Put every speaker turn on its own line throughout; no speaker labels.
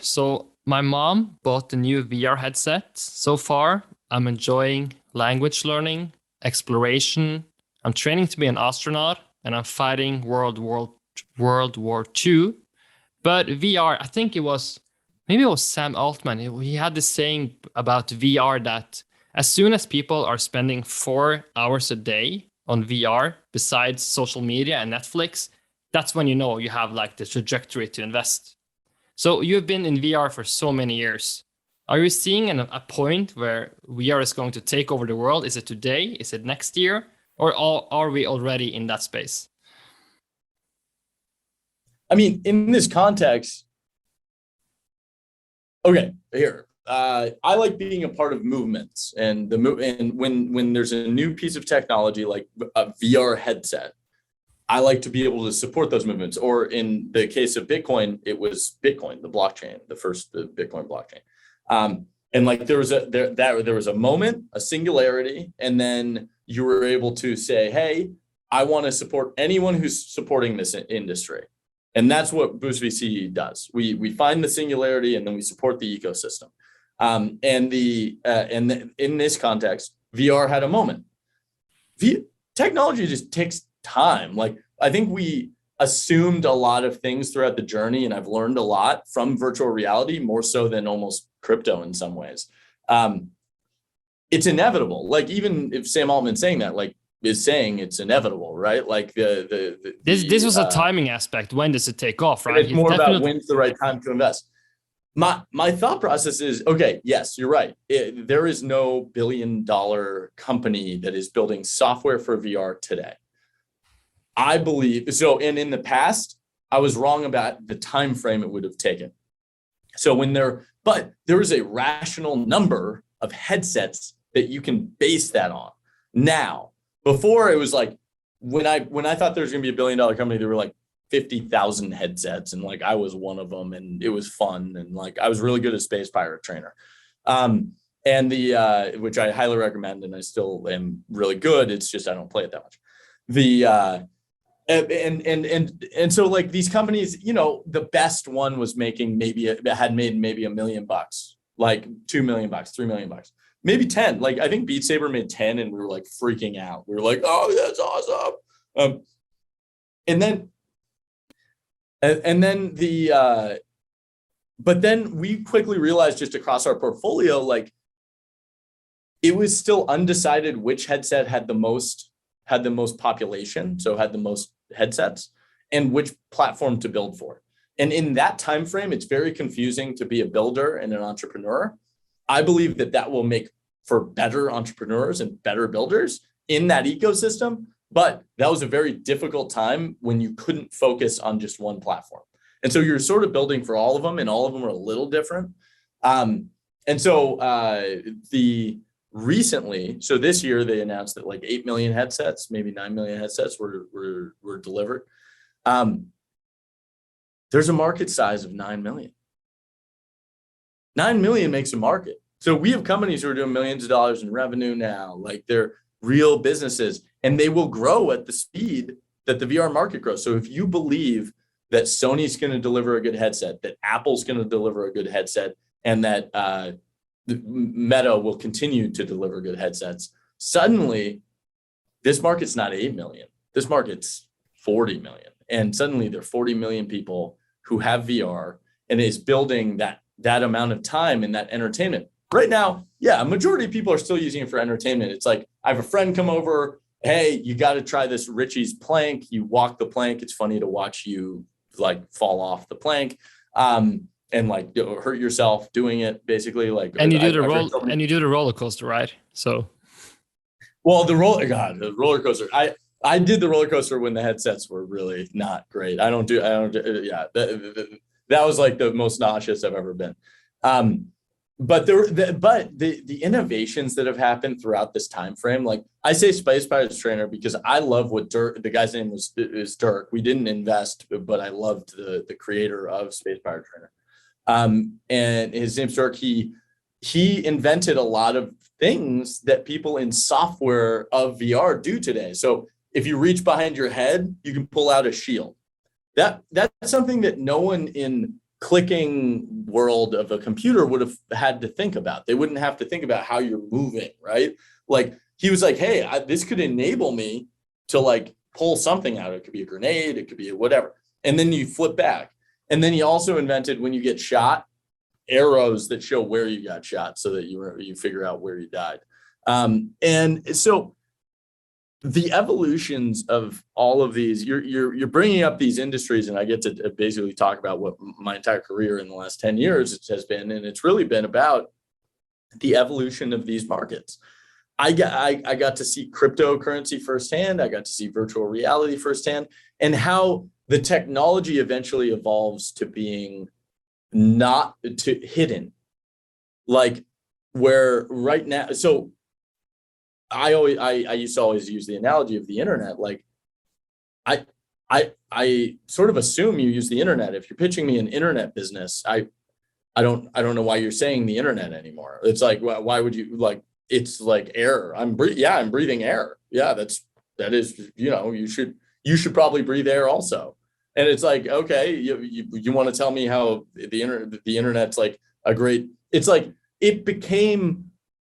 So my mom bought the new VR headset. So far, I'm enjoying language learning, exploration. I'm training to be an astronaut, and I'm fighting World War II. But VR, I think maybe it was Sam Altman. He had this saying about VR that as soon as people are spending 4 hours a day on VR, besides social media and Netflix, that's when you know you have like the trajectory to invest. So you've been in VR for so many years. Are you seeing a point where VR is going to take over the world? Is it today? Is it next year? Or are we already in that space?
I mean, in this context, okay, here. I like being a part of movements, and when there's a new piece of technology like a VR headset, I like to be able to support those movements. Or in the case of Bitcoin, it was Bitcoin, the blockchain, the Bitcoin blockchain. And like there was a moment, a singularity, and then you were able to say, hey, I want to support anyone who's supporting this industry. And that's what Boost VC does. We find the singularity and then we support the ecosystem. And in this context, VR had a moment. Technology just takes time. Like I think we assumed a lot of things throughout the journey, and I've learned a lot from virtual reality, more so than almost crypto in some ways. It's inevitable. Like even if Sam Altman saying that, like is saying it's inevitable, right? Like
this was a timing aspect. When does it take off, right?
It's more about when's the right time to invest. My thought process is, okay, yes, you're right. There is no billion-dollar company that is building software for VR today. I believe so. And in the past, I was wrong about the time frame it would have taken. So but there is a rational number of headsets that you can base that on. Now, before it was like when I thought there was going to be a billion-dollar company, there were like 50,000 headsets, and like I was one of them, and it was fun, and like I was really good at Space Pirate Trainer, and which I highly recommend, and I still am really good. It's just I don't play it that much. And so like these companies, you know, the best one was making had made maybe $1 million, like $2 million, $3 million, maybe 10. Like I think Beat Saber made 10, and we were like freaking out. We were like, oh, that's awesome. But then we quickly realized just across our portfolio, like it was still undecided which headset had the most population, so had the most headsets, and which platform to build for. And in that time frame, it's very confusing to be a builder and an entrepreneur. I believe that will make for better entrepreneurs and better builders in that ecosystem. But that was a very difficult time when you couldn't focus on just one platform. And so you're sort of building for all of them, and all of them are a little different. Recently, so this year they announced that like 8 million headsets, maybe 9 million headsets were delivered. There's a market size of 9 million. 9 million makes a market. So we have companies who are doing millions of dollars in revenue now, like they're real businesses, and they will grow at the speed that the VR market grows. So if you believe that Sony's going to deliver a good headset, that Apple's going to deliver a good headset, and that Meta will continue to deliver good headsets, suddenly this market's not 8 million. This market's 40 million. And suddenly there are 40 million people who have VR and is building that amount of time in that entertainment. Right now, yeah, a majority of people are still using it for entertainment. It's like, I have a friend come over, hey, you got to try this Richie's plank. You walk the plank. It's funny to watch you like fall off the plank. And like hurt yourself doing it, basically. Like,
and you do the roller coaster, right? So,
well, the roller coaster. I did the roller coaster when the headsets were really not great. I don't. Yeah, that was like the most nauseous I've ever been. But the innovations that have happened throughout this time frame, like I say Space Pirates Trainer because I love what Dirk, the guy's name is Dirk. We didn't invest, but I loved the creator of Space Pirate Trainer. And his name's Dirk. He invented a lot of things that people in software of VR do today. So if you reach behind your head, you can pull out a shield. That's something that no one in clicking world of a computer would have had to think about. They wouldn't have to think about how you're moving, right? Like he was like, hey, this could enable me to like pull something out. It could be a grenade, it could be whatever. And then you flip back. And then he also invented, when you get shot, arrows that show where you got shot so that you figure out where you died. And so the evolutions of all of these, you're bringing up these industries, and I get to basically talk about what my entire career in the last 10 years has been. And it's really been about the evolution of these markets. I got to see cryptocurrency firsthand. I got to see virtual reality firsthand, and how the technology eventually evolves to being not to hidden, like where right now. So I used to always use the analogy of the internet. Like I sort of assume you use the internet. If you're pitching me an internet business, I don't know why you're saying the internet anymore. It's like, why would you, like, it's like air. I'm breathing air. Yeah, that is, you should probably breathe air also. And it's like, okay, you want to tell me how the internet's like a great, it's like, it became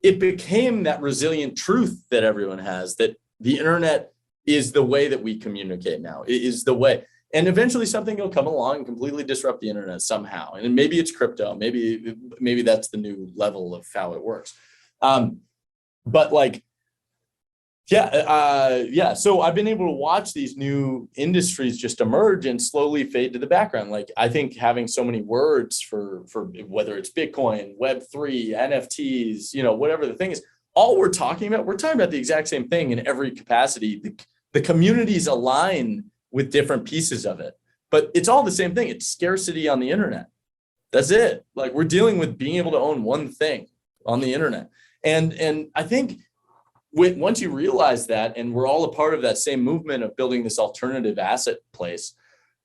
that resilient truth that everyone has, that the internet is the way that we communicate now. It is the way. And eventually something will come along and completely disrupt the internet somehow. And maybe it's crypto. Maybe that's the new level of how it works. But like, so I've been able to watch these new industries just emerge and slowly fade to the background. Like, I think having so many words for whether it's Bitcoin, Web3, NFTs, whatever the thing is, all we're talking about the exact same thing in every capacity. The communities align with different pieces of it, but it's all the same thing. It's scarcity on the internet. That's it. Like, we're dealing with being able to own one thing on the internet. And I think once you realize that, and we're all a part of that same movement of building this alternative asset place,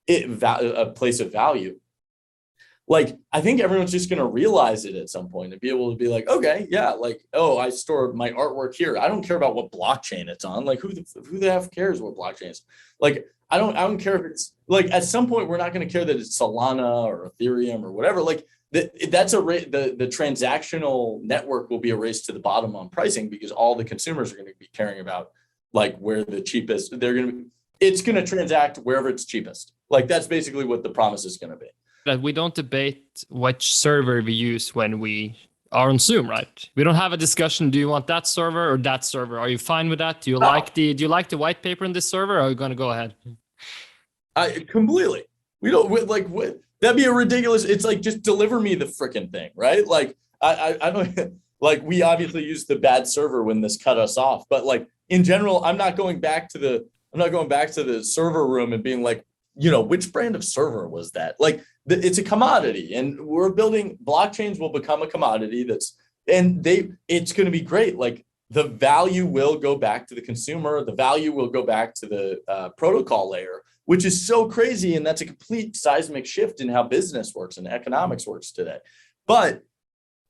a place of value, like, I think everyone's just going to realize it at some point and be able to be like, okay, yeah, like, oh, I store my artwork here. I don't care about what blockchain it's on. Like, who the F cares what blockchain is? Like, I don't care if it's, like, at some point, we're not going to care that it's Solana or Ethereum or whatever. Like, the transactional network will be a race to the bottom on pricing, because all the consumers are going to be caring about, like, where the cheapest, it's going to transact wherever it's cheapest. Like, that's basically what the promise is going to be.
That we don't debate which server we use when we are on Zoom, right? We don't have a discussion. Do you want that server or that server? Are you fine with that? Do you like the white paper in this server? Or are you going to go ahead?
Completely. That'd be a ridiculous. It's like, just deliver me the freaking thing, right? Like, I don't, like, we obviously used the bad server when this cut us off, but like, in general, I'm not going back to the server room and being like, which brand of server was that? Like, it's a commodity, and we're building blockchains will become a commodity it's going to be great. Like, the value will go back to the consumer. The value will go back to the protocol layer, which is so crazy. And that's a complete seismic shift in how business works and economics works today. But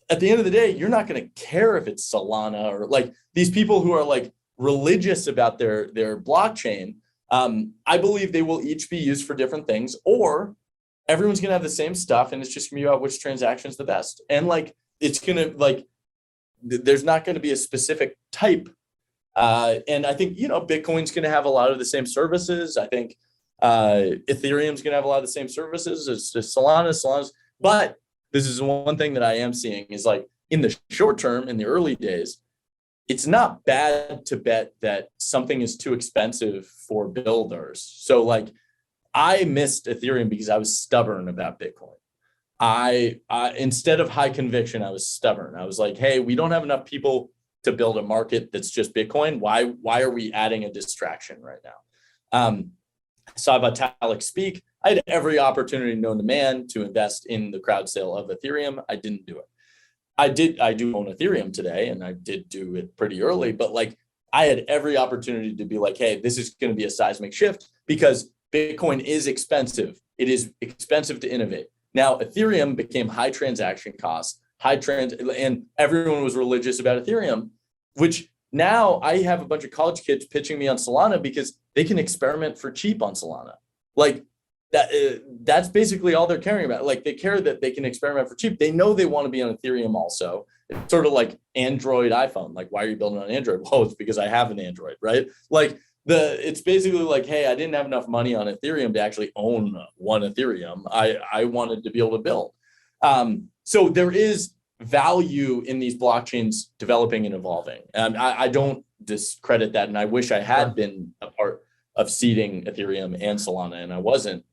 at the end of the day, you're not going to care if it's Solana or, like, these people who are, like, religious about their blockchain. I believe they will each be used for different things, or everyone's going to have the same stuff, and it's just going to be about which transaction is the best. And, like, it's going to, like, there's not going to be a specific type. And I think, Bitcoin's going to have a lot of the same services. I think Ethereum's going to have a lot of the same services. It's just Solana's. But this is one thing that I am seeing is, like, in the short term, in the early days, it's not bad to bet that something is too expensive for builders. So, like, I missed Ethereum because I was stubborn about Bitcoin. I instead of high conviction, I was stubborn. I was like, hey, we don't have enough people to build a market that's just Bitcoin. Why are we adding a distraction right now? I saw Vitalik speak. I had every opportunity known to man to invest in the crowd sale of Ethereum. I didn't do it. I do own Ethereum today, and I did do it pretty early, but, like, I had every opportunity to be like, hey, this is going to be a seismic shift, because Bitcoin is expensive. It is expensive to innovate. Now, Ethereum became high transaction costs, and everyone was religious about Ethereum, which now I have a bunch of college kids pitching me on Solana because they can experiment for cheap on Solana. Like, that's basically all they're caring about. Like they care that they can experiment for cheap. They know they want to be on Ethereum also. It's sort of like Android, iPhone. Like, why are you building on Android? Well, it's because I have an Android, right? Like it's basically like, hey, I didn't have enough money on Ethereum to actually own one Ethereum. I wanted to be able to build. So there is value in these blockchains developing and evolving. I don't discredit that. And I wish I had been a part of seeding Ethereum and Solana, and I wasn't.